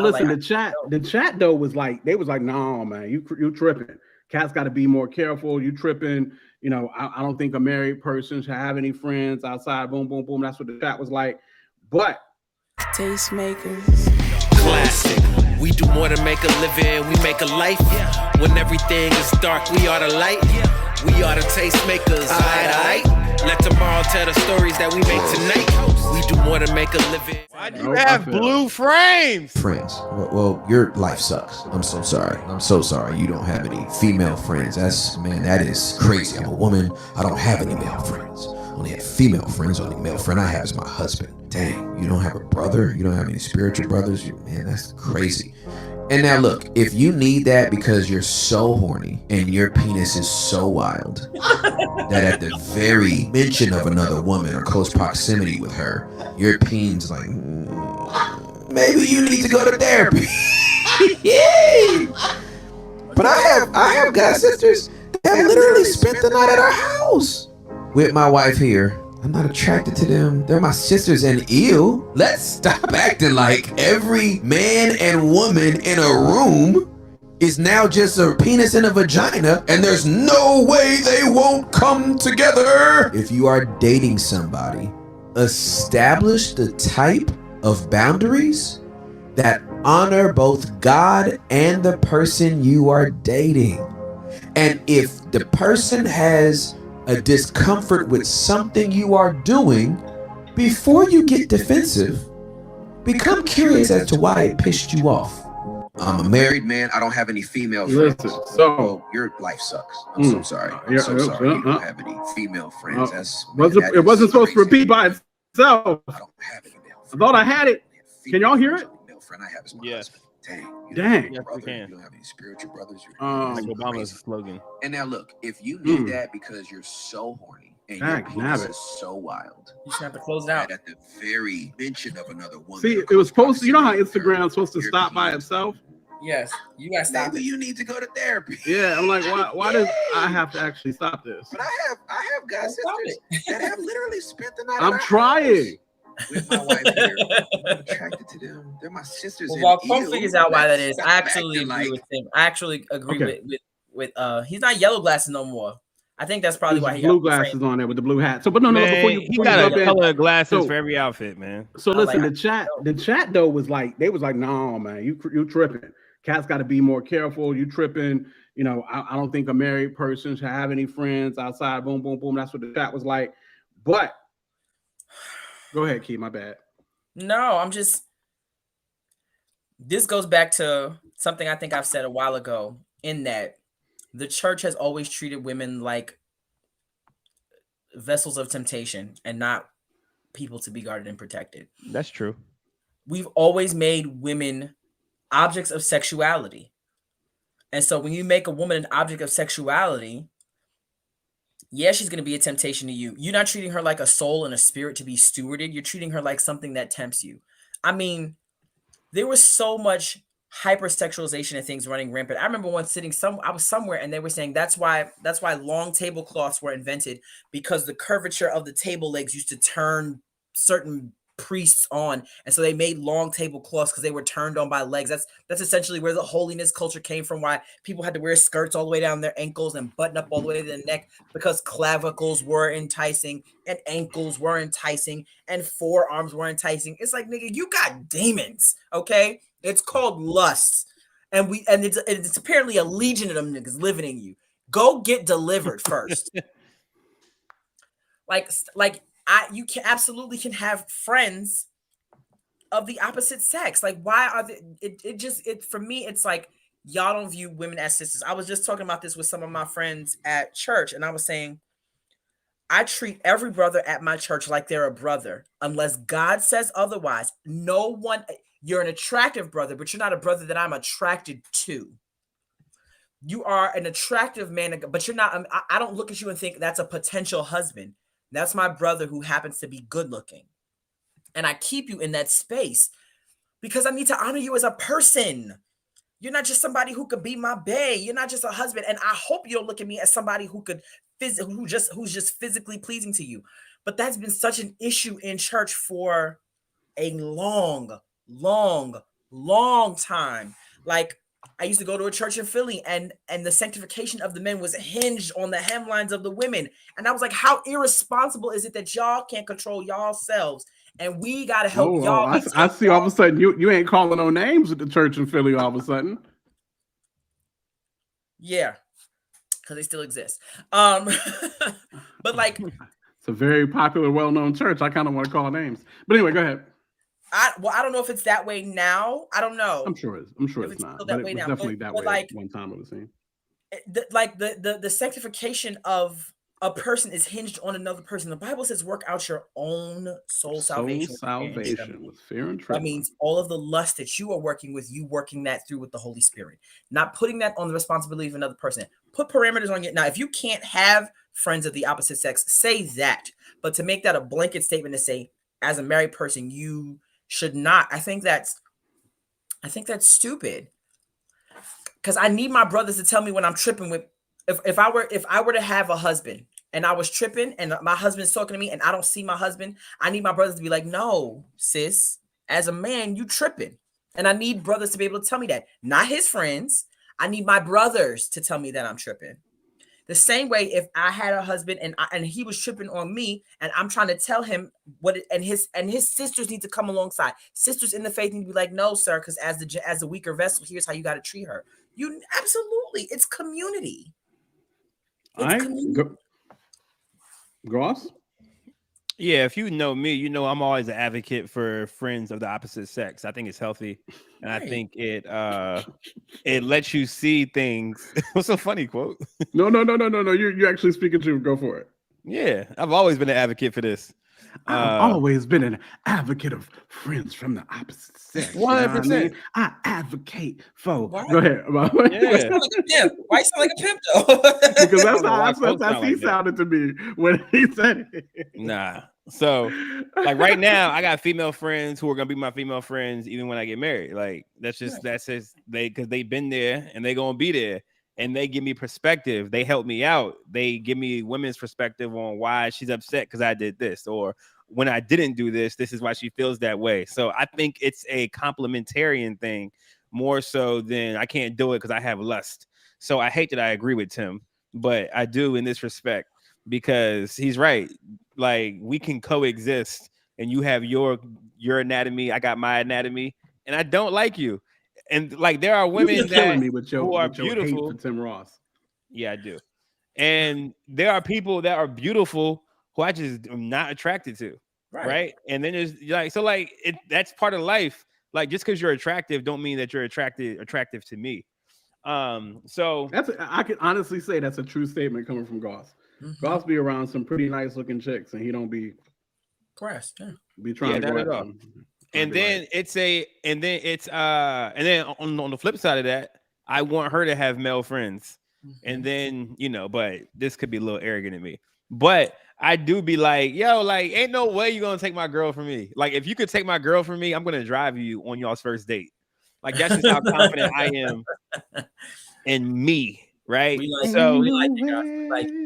Listen, the chat though was like, they was like, no, man, you tripping. Cats got to be more careful. You tripping. I don't think a married person should have any friends outside. Boom, boom, boom. That's what the chat was like. But Tastemakers. Classic. We do more than make a living, we make a life. When everything is dark, we are the light. We are the tastemakers, alright. Let tomorrow tell the stories that we make tonight. We do more than make a living. Why do you have blue frames? Friends. Well, your life sucks. I'm so sorry. I'm so sorry you don't have any female friends. That is crazy. I'm a woman. I don't have any male friends. I only have female friends. The only male friend I have is my husband. Dang, you don't have a brother? You don't have any spiritual brothers? Man, that's crazy. And now look, if you need that because you're so horny and your penis is so wild that at the very mention of another woman or close proximity with her, your peen's like, maybe you need to go to therapy. But I have god sisters that have literally spent the night at our house with my wife here. I'm not attracted to them. They're my sisters, and ew. Let's stop acting like every man and woman in a room is now just a penis and a vagina, and there's no way they won't come together. If you are dating somebody, establish the type of boundaries that honor both God and the person you are dating. And if the person has a discomfort with something you are doing, before you get defensive, become curious as to why it pissed you off. I'm a married man. I don't have any female friends. Listen, so your life sucks. I'm so sorry. I'm so sorry. You don't have any female friends. It wasn't supposed to repeat by itself. I don't have any male friends. I thought I had it. Can y'all hear it? Male friend I have is my Yes. husband. Dang. Dang. Yes, we can. You don't have any spiritual brothers. Like Obama's slogan. And now look, if you need that because you're so horny and your penis is so wild, you should have to close it out. at the very mention of another woman. See, it was supposed to, you know how Instagram's supposed to stop by itself? Yes, you gotta stop Maybe it. you need to go to therapy. Yeah, I'm like, why does I have to actually stop this? But I have guys sisters that have literally spent the night. I'm trying. With my wife here. I'm attracted to them. They're my sisters. Well, while Cole figures out why that is, I actually agree with him. I actually agree with he's not yellow glasses no more. I think that's probably why he blue got glasses on there with the blue hat. So, but no, Man, before you got a color in, of glasses for every outfit, man. So listen, the chat though was like, they was like, no, man, you tripping. Cats got to be more careful. You tripping. I don't think a married person should have any friends outside. Boom, boom, boom. That's what the chat was like. But go ahead, Key. My bad. No, this goes back to something I think I've said a while ago, in that the church has always treated women like vessels of temptation and not people to be guarded and protected. That's true. We've always made women objects of sexuality. And so when you make a woman an object of sexuality, yeah, she's going to be a temptation to you. You're not treating her like a soul and a spirit to be stewarded. You're treating her like something that tempts you. I mean, there was so much hypersexualization and things running rampant. I remember once I was somewhere and they were saying that's why long tablecloths were invented, because the curvature of the table legs used to turn certain priests on, and so they made long tablecloths because they were turned on by legs. That's essentially where the holiness culture came from, why people had to wear skirts all the way down their ankles and button up all the way to the neck, because clavicles were enticing and ankles were enticing and forearms were enticing. It's like, nigga, you got demons, okay? It's called lust, and it's apparently a legion of them niggas living in you. Go get delivered first. You can absolutely can have friends of the opposite sex. Like, why are they? For me, it's like, y'all don't view women as sisters. I was just talking about this with some of my friends at church, and I was saying, I treat every brother at my church like they're a brother, unless God says otherwise. No one. You're an attractive brother, but you're not a brother that I'm attracted to. You are an attractive man, but you're not. I don't look at you and think that's a potential husband. That's my brother who happens to be good looking. And I keep you in that space because I need to honor you as a person. You're not just somebody who could be my bae. You're not just a husband. And I hope you don't look at me as somebody who's just physically pleasing to you. But that's been such an issue in church for a long, long time. Like I used to go to a church in Philly, and the sanctification of the men was hinged on the hemlines of the women. And I was like, how irresponsible is it that y'all can't control y'all selves, and we got to help y'all? I see. All of a sudden, you ain't calling no names at the church in Philly. All of a sudden, yeah, because they still exist. But like, it's a very popular, well-known church. I kind of want to call names, but anyway, go ahead. I don't know if it's that way now. I don't know. I'm sure it's not. But it was definitely that way like, one time it was seen. The sanctification of a person is hinged on another person. The Bible says, "Work out your own soul salvation with fear and trembling." That means all of the lust that you are working with, you working that through with the Holy Spirit, not putting that on the responsibility of another person. Put parameters on it. Now, if you can't have friends of the opposite sex, say that. But to make that a blanket statement to say, as a married person, you should not. I think that's stupid. Because I need my brothers to tell me when I'm tripping with. If I were to have a husband and I was tripping and my husband's talking to me and I don't see my husband, I need my brothers to be like, no, sis, as a man, you tripping. And I need brothers to be able to tell me that, not his friends. I need my brothers to tell me that I'm tripping. The same way, if I had a husband and he was tripping on me, and I'm trying to tell him and his sisters need to come alongside. Sisters in the faith need to be like, no, sir, because as the weaker vessel, here's how you got to treat her. You absolutely, it's community. Gross? Yeah, if you know me, you know I'm always an advocate for friends of the opposite sex. I think it's healthy, and I think it lets you see things. What's a funny quote? No. You're actually speaking to. Go for it. Yeah, I've always been an advocate for this. I've always been an advocate of friends from the opposite sex. 100%. I advocate for. What? Go ahead. Yeah. Why you sound like a pimp though? Because that's how he sounded to me when he said it. Nah. So, like right now, I got female friends who are gonna be my female friends even when I get married. Like that's just because they've been there and they're gonna be there. And they give me perspective. They help me out. They give me women's perspective on why she's upset because I did this, or when I didn't do this, this is why she feels that way. So I think it's a complementarian thing more so than I can't do it because I have lust. So I hate that I agree with Tim, but I do in this respect because he's right. Like we can coexist, and you have your anatomy, I got my anatomy, and I don't like you. And like there are women who are beautiful. Hate for Tim Ross. Yeah, I do. And there are people that are beautiful who I just am not attracted to. Right. And then there's that's part of life. Like just because you're attractive don't mean that you're attractive to me. So I can honestly say that's a true statement coming from Goss. Mm-hmm. Goss be around some pretty nice looking chicks and he don't be pressed. Yeah. Be trying to go at them. And then on the flip side of that, I want her to have male friends. Mm-hmm. And then, but this could be a little arrogant in me. But I do be like, yo, like, ain't no way you're gonna take my girl from me. Like, if you could take my girl from me, I'm gonna drive you on y'all's first date. Like, that's just how confident I am in me, right? We like you guys.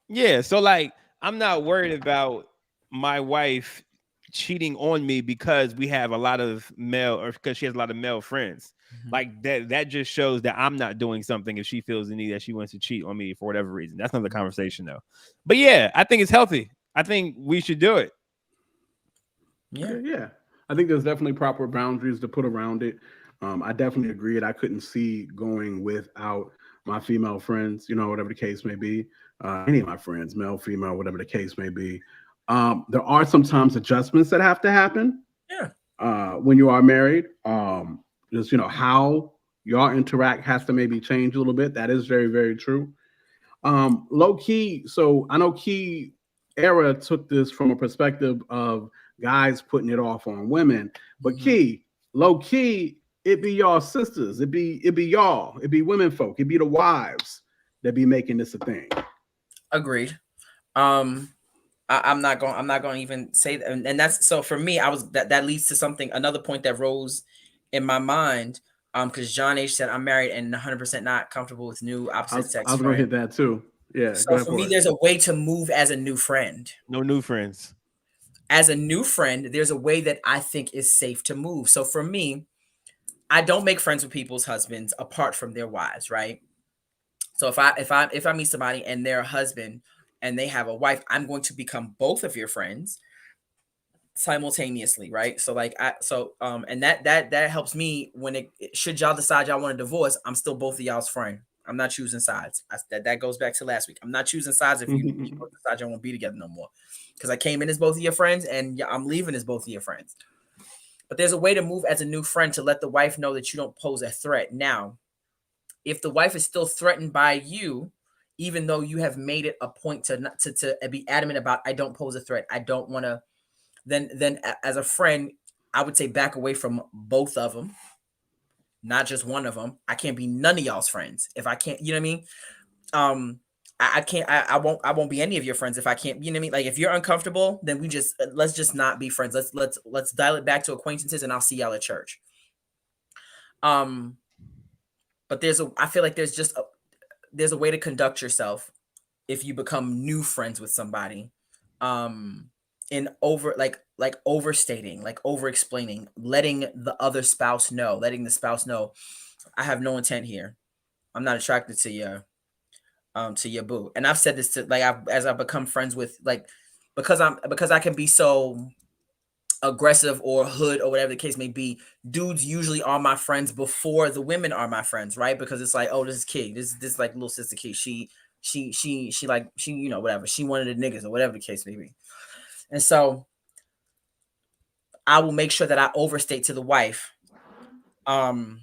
Yeah, so like I'm not worried about my wife cheating on me because we have a lot of male or because she has a lot of male friends. Mm-hmm. Like that just shows that I'm not doing something if she feels the need that she wants to cheat on me for whatever reason. That's another conversation though. But yeah, I think it's healthy. I think we should do it. Yeah. I think there's definitely proper boundaries to put around it. I definitely agree. I couldn't see going without my female friends, whatever the case may be. Any of my friends, male, female, whatever the case may be. There are sometimes adjustments that have to happen. Yeah. When you are married, just how y'all interact has to maybe change a little bit. That is very, very true. Low key. So I know Kiera took this from a perspective of guys putting it off on women, but low key, it be y'all sisters. It be y'all. It be women folk. It be the wives that be making this a thing. Agreed. I'm not going to even say that. And that's so for me, that leads to another point that rose in my mind. Because John H said I'm married and 100% not comfortable with new opposite sex. I was going to hit that too. Yeah. So for me, there's a way to move as a new friend. No new friends. As a new friend, there's a way that I think is safe to move. So for me, I don't make friends with people's husbands apart from their wives, right? So if I meet somebody and their husband and they have a wife, I'm going to become both of your friends simultaneously, right? So like and that helps me when should y'all decide y'all want to divorce, I'm still both of y'all's friend. I'm not choosing sides. That goes back to last week. I'm not choosing sides if you decide y'all won't be together no more, because I came in as both of your friends and I'm leaving as both of your friends. But there's a way to move as a new friend to let the wife know that you don't pose a threat. Now, if the wife is still threatened by you, even though you have made it a point to be adamant about, I don't pose a threat, I don't want to, then as a friend, I would say back away from both of them, not just one of them. I can't be none of y'all's friends if I can't, you know what I mean? I can't, I won't be any of your friends if I can't, you know what I mean? Like if you're uncomfortable, then let's just not be friends. Let's dial it back to acquaintances and I'll see y'all at church. But I feel like there's a way to conduct yourself if you become new friends with somebody, in overstating, like over explaining, letting the spouse know, I have no intent here. I'm not attracted to your boo. And I've said this to as I become friends with, like, because I can be so aggressive or hood or whatever the case may be, dudes usually are my friends before the women are my friends, right? Because it's like, oh, this is Key, this like little sister Key, she you know, whatever, she wanted the niggas or whatever the case may be. And so I will make sure that I overstate to the wife, I'm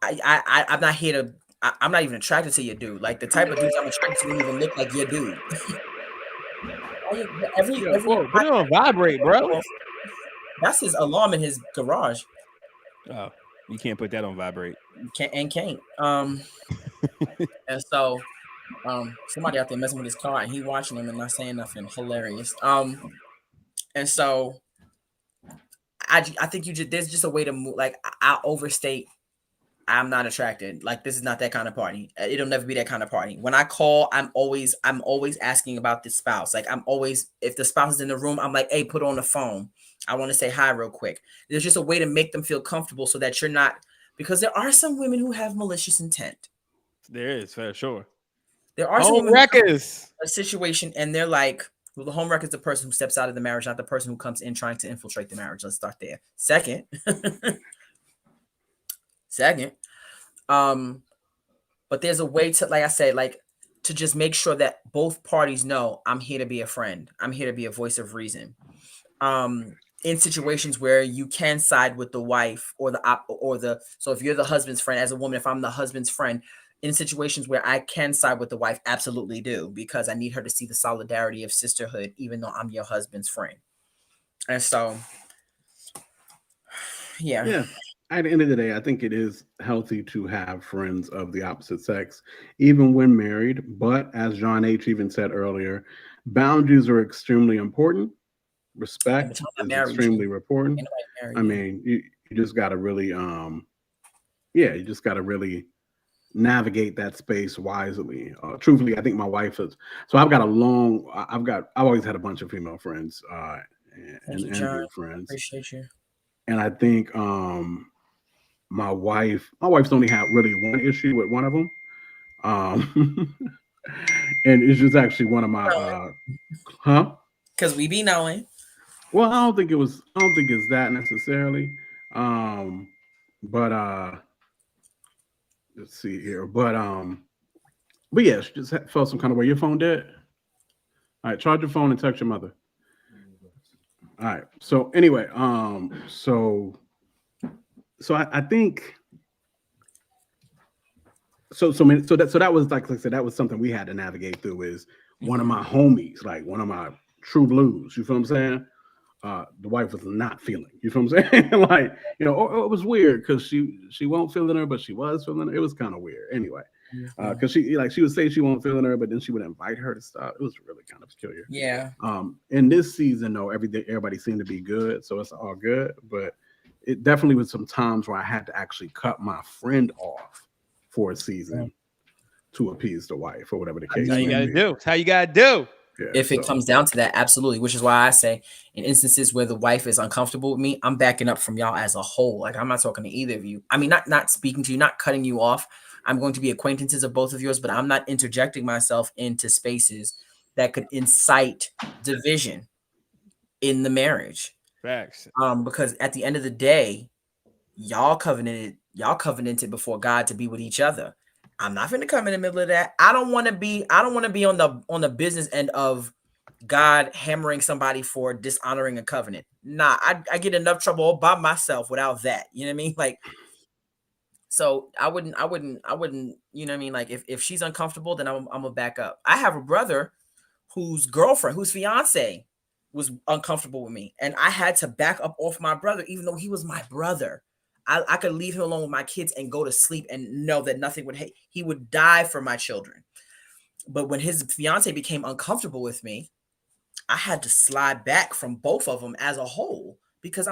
not here to, I'm not even attracted to your dude. Like the type of dudes I'm attracted to don't even look like your dude. Whoa, put it on vibrate, bro. That's his alarm in his garage. Oh, you can't put that on vibrate. Can't. And so somebody out there messing with his car and he watching him and not saying nothing. Hilarious. And so I think there's just a way to move. Like I overstate, I'm not attracted. Like this is not that kind of party. It'll never be that kind of party. When I call, I'm always asking about the spouse. Like if the spouse is in the room, I'm like, hey, put on the phone. I want to say hi real quick. There's just a way to make them feel comfortable so that you're not, because there are some women who have malicious intent. There is, for sure. There are some women who have a situation and they're like, well, the homewrecker is the person who steps out of the marriage, not the person who comes in trying to infiltrate the marriage. Let's start there. Second, but there's a way to, like I said, like to just make sure that both parties know I'm here to be a friend. I'm here to be a voice of reason. In situations where you can side with the wife or so if you're the husband's friend, as a woman, if I'm the husband's friend, in situations where I can side with the wife, absolutely do, because I need her to see the solidarity of sisterhood, even though I'm your husband's friend. And so, yeah. At the end of the day, I think it is healthy to have friends of the opposite sex, even when married. But as John H. even said earlier, boundaries are extremely important. Respect is extremely important. I mean, you just got to really, you just got to really navigate that space wisely. Truthfully, I think my wife is. So I've always had a bunch of female friends and dude friends. Appreciate you. And I think my wife's only had really one issue with one of them. And it's just actually one of my because we be knowing. Well, I don't think it's that necessarily. But let's see here. But yeah, she just felt some kind of way. Your phone dead? All right, charge your phone and text your mother. All right. So anyway, so I think so that was, like I said, that was something we had to navigate through. Is one of my homies, like one of my true blues. You feel what I'm saying? The wife was not feeling. You feel what I'm saying? Like, you know, it was weird because she won't feeling her, but she was feeling her. It was kind of weird. Anyway, because she would say she won't feeling her, but then she would invite her to stop. It was really kind of peculiar. Yeah. In this season, though, everybody seemed to be good, so it's all good. But it definitely was some times where I had to actually cut my friend off for a season to appease the wife or whatever the case. That's how you gotta do. It's how you gotta do. If it comes down to that, absolutely. Which is why I say in instances where the wife is uncomfortable with me, I'm backing up from y'all as a whole. Like, I'm not talking to either of you. I mean, not speaking to you, not cutting you off. I'm going to be acquaintances of both of yours, but I'm not interjecting myself into spaces that could incite division in the marriage. Facts. Because at the end of the day, y'all covenanted before God to be with each other. I'm not going to come in the middle of that. I don't want to be on the business end of God hammering somebody for dishonoring a covenant. Nah, I get enough trouble all by myself without that. You know what I mean? Like, so I wouldn't, you know what I mean? Like, if she's uncomfortable, then I'm gonna back up. I have a brother whose fiance was uncomfortable with me, and I had to back up off my brother, even though he was my brother. I could leave him alone with my kids and go to sleep and know that nothing would hate. He would die for my children. But when his fiance became uncomfortable with me, I had to slide back from both of them as a whole, because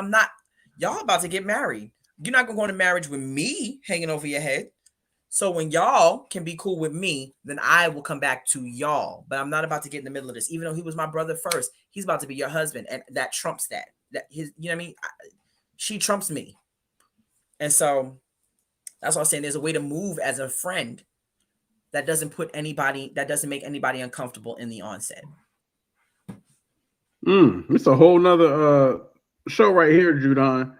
y'all about to get married. You're not going to go into marriage with me hanging over your head. So when y'all can be cool with me, then I will come back to y'all. But I'm not about to get in the middle of this. Even though he was my brother first, he's about to be your husband. And that trumps that. You know what I mean? She trumps me. And so that's what I'm saying. There's a way to move as a friend that doesn't make anybody uncomfortable in the onset. It's a whole nother show right here, Judon.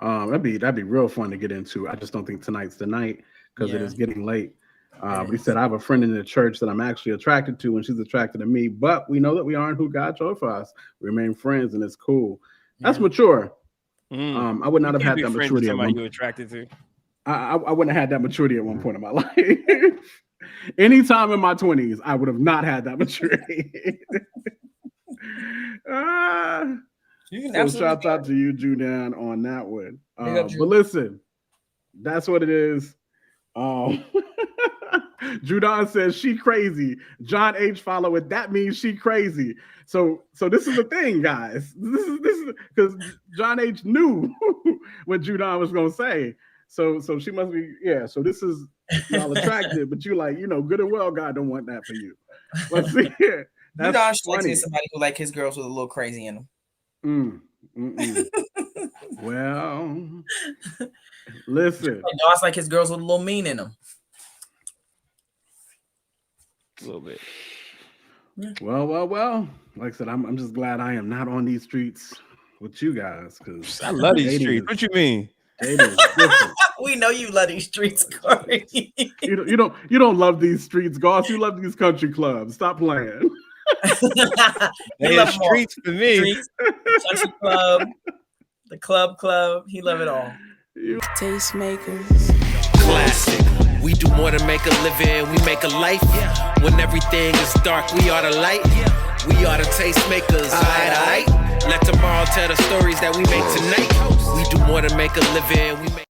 That'd be real fun to get into. I just don't think tonight's the night because it is getting late. He said, I have a friend in the church that I'm actually attracted to, and she's attracted to me, but we know that we aren't who God chose for us. We remain friends, and it's cool. That's mature. I would not have had that maturity at one. You attracted to? I wouldn't have had that maturity at one point in my life. Anytime in my 20s, I would have not had that maturity. So shouts out to you, Judan, on that one. But listen, that's what it is. Judan says she crazy. John H follow it. That means she crazy. So this is the thing, guys. This is because John H knew what Judan was gonna say. So she must be, so this is y'all attracted, but you like, good and well, God don't want that for you. Let's see here. That's funny. Somebody who like his girls with a little crazy in them. Well, listen. Doss like his girls with a little mean in them. A little bit. Well. Like I said, I'm just glad I am not on these streets with you guys, because I love these streets. What you mean? We know you love these streets, Corey. you don't love these streets, Goss. You love these country clubs. Stop playing. They are streets for me. Streets, country club, the club. He love it all. Tastemakers. Classic. We do more than make a living, we make a life. When everything is dark, we are the light. We are the tastemakers, aight. Let tomorrow tell the stories that we make tonight. We do more than make a living, we make